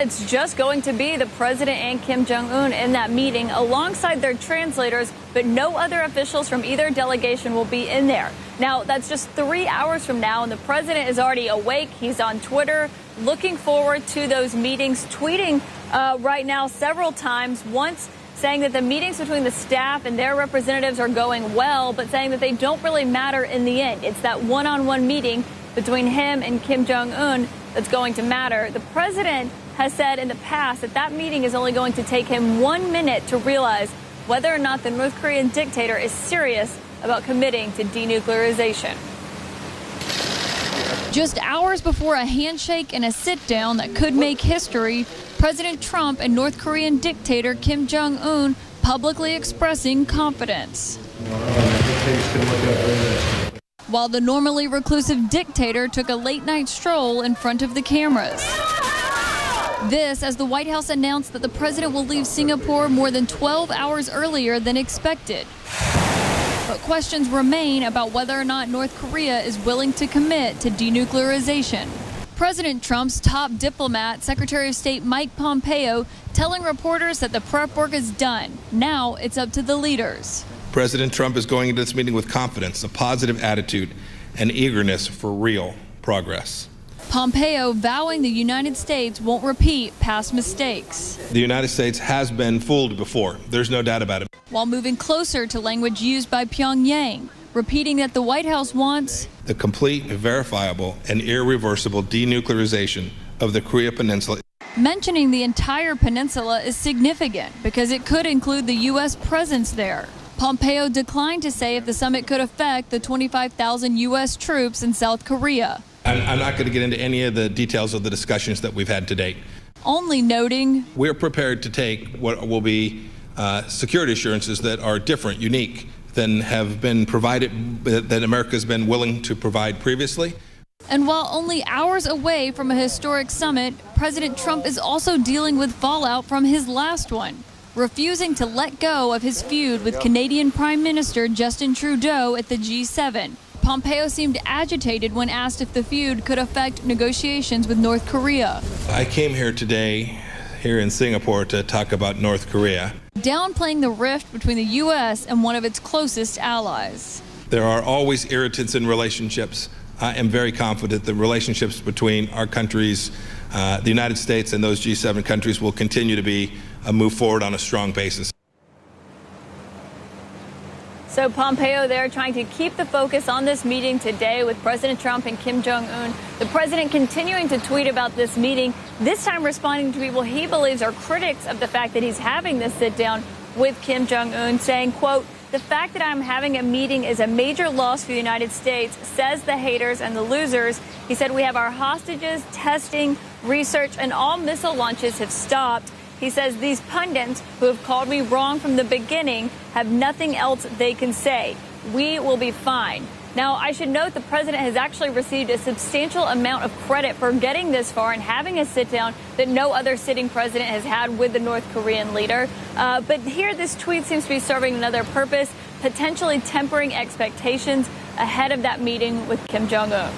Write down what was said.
It's just going to be the president and Kim Jong Un in that meeting alongside their translators, but no other officials from either delegation will be in there. Now, that's just 3 hours from now, and the president is already awake. He's on Twitter, looking forward to those meetings, tweeting right now several times, once saying that the meetings between the staff and their representatives are going well, but saying that they don't really matter in the end. It's that one-on-one meeting between him and Kim Jong Un that's going to matter. The president has said in the past that that meeting is only going to take him 1 minute to realize whether or not the North Korean dictator is serious about committing to denuclearization. Just hours before a handshake and a sit-down that could make history, President Trump and North Korean dictator Kim Jong Un publicly expressing confidence. While the normally reclusive dictator took a late-night stroll in front of the cameras. This as the White House announced that the president will leave Singapore more than 12 hours earlier than expected. But questions remain about whether or not North Korea is willing to commit to denuclearization. President Trump's top diplomat, Secretary of State Mike Pompeo, telling reporters that the prep work is done. Now it's up to the leaders. President Trump is going into this meeting with confidence, a positive attitude, and eagerness for real progress. Pompeo vowing the United States won't repeat past mistakes. The United States has been fooled before. There's no doubt about it. While moving closer to language used by Pyongyang, repeating that the White House wants the complete, verifiable, and irreversible denuclearization of the Korea Peninsula. Mentioning the entire peninsula is significant because it could include the U.S. presence there. Pompeo declined to say if the summit could affect the 25,000 U.S. troops in South Korea. I'm not going to get into any of the details of the discussions that we've had to date. Only noting we're prepared to take what will be security assurances that are different, unique, than have been provided, that America's been willing to provide previously. And while only hours away from a historic summit, President Trump is also dealing with fallout from his last one, refusing to let go of his feud with Canadian Prime Minister Justin Trudeau at the G7. Pompeo seemed agitated when asked if the feud could affect negotiations with North Korea. I came here today, here in Singapore, to talk about North Korea. Downplaying the rift between the U.S. and one of its closest allies. There are always irritants in relationships. I am very confident the relationships between our countries, the United States and those G7 countries, will continue to be a move forward on a strong basis. So Pompeo there trying to keep the focus on this meeting today with President Trump and Kim Jong Un. The president continuing to tweet about this meeting, this time responding to people he believes are critics of the fact that he's having this sit down with Kim Jong Un, saying, quote, "The fact that I'm having a meeting is a major loss for the United States, says the haters and the losers." He said, "We have our hostages, testing, research, and all missile launches have stopped." He says these pundits who have called me wrong from the beginning have nothing else they can say. We will be fine. Now, I should note the president has actually received a substantial amount of credit for getting this far and having a sit down that no other sitting president has had with the North Korean leader. But here, this tweet seems to be serving another purpose, potentially tempering expectations ahead of that meeting with Kim Jong Un.